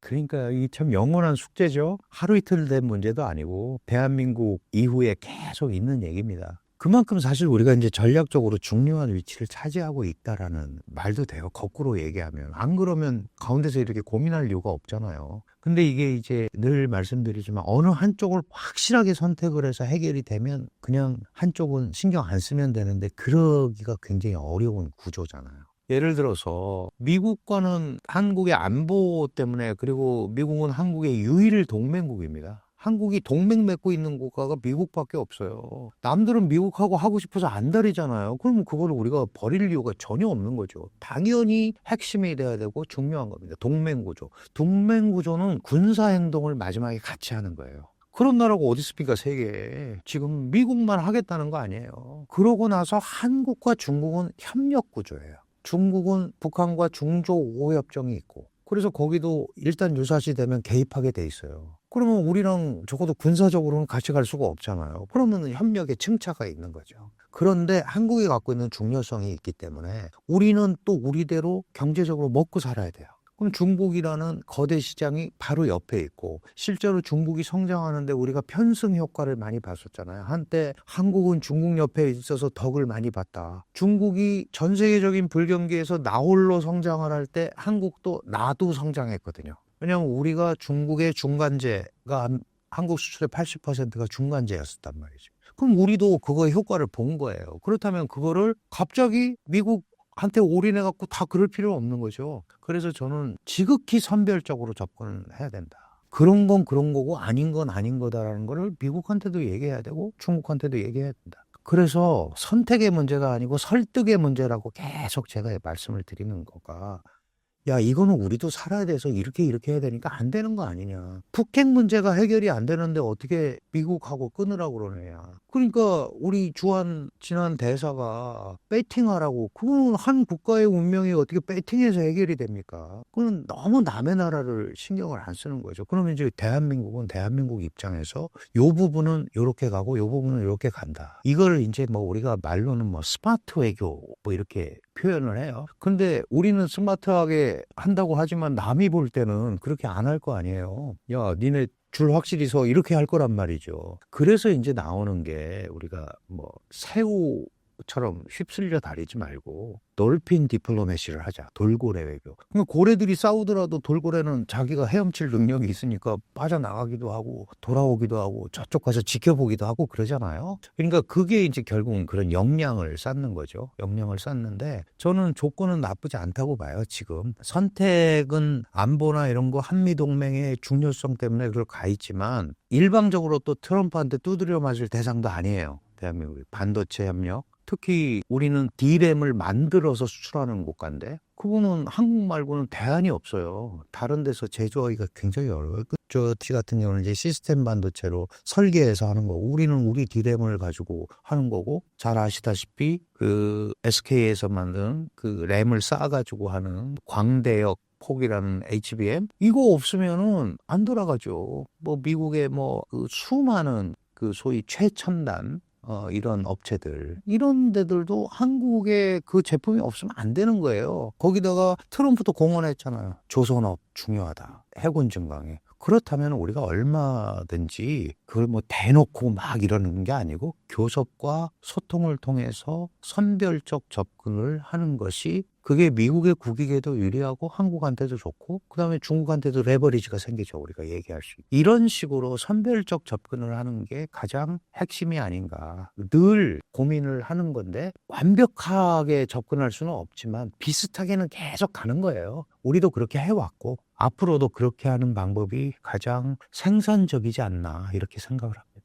그러니까 이 참 영원한 숙제죠. 하루 이틀 된 문제도 아니고 대한민국 이후에 계속 있는 얘기입니다. 그만큼 사실 우리가 이제 전략적으로 중요한 위치를 차지하고 있다라는 말도 돼요. 거꾸로 얘기하면. 안 그러면 가운데서 이렇게 고민할 이유가 없잖아요. 근데 이게 이제 늘 말씀드리지만 어느 한쪽을 확실하게 선택을 해서 해결이 되면 그냥 한쪽은 신경 안 쓰면 되는데 그러기가 굉장히 어려운 구조잖아요. 예를 들어서 미국과는 한국의 안보 때문에, 그리고 미국은 한국의 유일 동맹국입니다. 한국이 동맹 맺고 있는 국가가 미국밖에 없어요. 남들은 미국하고 하고 싶어서 안달이잖아요. 그러면 그걸 우리가 버릴 이유가 전혀 없는 거죠. 당연히 핵심이 돼야 되고 중요한 겁니다. 동맹구조. 동맹구조는 군사행동을 마지막에 같이 하는 거예요. 그런 나라가 어디 있습니까, 세계에. 지금 미국만 하겠다는 거 아니에요. 그러고 나서 한국과 중국은 협력구조예요. 중국은 북한과 중조 5호 협정이 있고, 그래서 거기도 일단 유사시 되면 개입하게 돼 있어요. 그러면 우리랑 적어도 군사적으로는 같이 갈 수가 없잖아요. 그러면 협력의 층차가 있는 거죠. 그런데 한국이 갖고 있는 중요성이 있기 때문에 우리는 또 우리대로 경제적으로 먹고 살아야 돼요. 그럼 중국이라는 거대 시장이 바로 옆에 있고, 실제로 중국이 성장하는데 우리가 편승 효과를 많이 봤었잖아요. 한때 한국은 중국 옆에 있어서 덕을 많이 봤다. 중국이 전 세계적인 불경기에서 나홀로 성장을 할 때 한국도 나도 성장했거든요. 왜냐하면 우리가 중국의 중간재가 한국 수출의 80%가 중간재였었단 말이죠. 그럼 우리도 그거의 효과를 본 거예요. 그렇다면 그거를 갑자기 미국 한테 올인해갖고 다 그럴 필요 없는 거죠. 그래서 저는 지극히 선별적으로 접근을 해야 된다. 그런 건 그런 거고 아닌 건 아닌 거다라는 거를 미국한테도 얘기해야 되고 중국한테도 얘기해야 된다. 그래서 선택의 문제가 아니고 설득의 문제라고 계속 제가 말씀을 드리는 거가, 야, 이거는 우리도 살아야 돼서 이렇게 해야 되니까 안 되는 거 아니냐. 북핵 문제가 해결이 안 되는데 어떻게 미국하고 끊으라고 그러느냐. 그러니까 우리 지난 대사가 배팅하라고, 그건 한 국가의 운명이 어떻게 배팅해서 해결이 됩니까? 그건 너무 남의 나라를 신경을 안 쓰는 거죠. 그러면 이제 대한민국은 대한민국 입장에서 요 부분은 요렇게 가고 요 부분은 요렇게 간다. 이걸 이제 뭐 우리가 말로는 뭐 스마트 외교 뭐 이렇게 표현을 해요. 근데 우리는 스마트하게 한다고 하지만 남이 볼 때는 그렇게 안 할 거 아니에요. 야, 니네 줄 확실히 서 이렇게 할 거란 말이죠. 그래서 이제 나오는 게 우리가 뭐 새우처럼 휩쓸려 다니지 말고 돌핀 디플로매시를 하자. 돌고래 외교. 그러니까 고래들이 싸우더라도 돌고래는 자기가 헤엄칠 능력이 있으니까 빠져나가기도 하고 돌아오기도 하고 저쪽 가서 지켜보기도 하고 그러잖아요. 그러니까 그게 이제 결국은 그런 역량을 쌓는 거죠. 역량을 쌓는데 저는 조건은 나쁘지 않다고 봐요. 지금 선택은 안보나 이런 거 한미동맹의 중요성 때문에 그걸 가 있지만 일방적으로 또 트럼프한테 두드려 맞을 대상도 아니에요. 대한민국이 반도체 협력, 특히 우리는 D램을 만들어서 수출하는 국가인데 그거는 한국 말고는 대안이 없어요. 다른 데서 제조하기가 굉장히 어려워요. 저티 같은 경우는 이제 시스템 반도체로 설계해서 하는 거고, 우리는 우리 D램을 가지고 하는 거고, 잘 아시다시피 그 SK에서 만든 그 램을 쌓아가지고 하는 광대역 폭이라는 HBM, 이거 없으면은 안 돌아가죠. 뭐 미국의 뭐 그 수많은 그 소위 최첨단 이런 업체들, 이런 데들도 한국에 그 제품이 없으면 안 되는 거예요. 거기다가 트럼프도 공언했잖아요. 조선업 중요하다. 해군 증강에. 그렇다면 우리가 얼마든지 그걸 뭐 대놓고 막 이러는 게 아니고 교섭과 소통을 통해서 선별적 접근을 하는 것이, 그게 미국의 국익에도 유리하고 한국한테도 좋고 그다음에 중국한테도 레버리지가 생기죠. 우리가 얘기할 수 있는. 이런 식으로 선별적 접근을 하는 게 가장 핵심이 아닌가. 늘 고민을 하는 건데 완벽하게 접근할 수는 없지만 비슷하게는 계속 가는 거예요. 우리도 그렇게 해왔고 앞으로도 그렇게 하는 방법이 가장 생산적이지 않나 이렇게 생각을 합니다.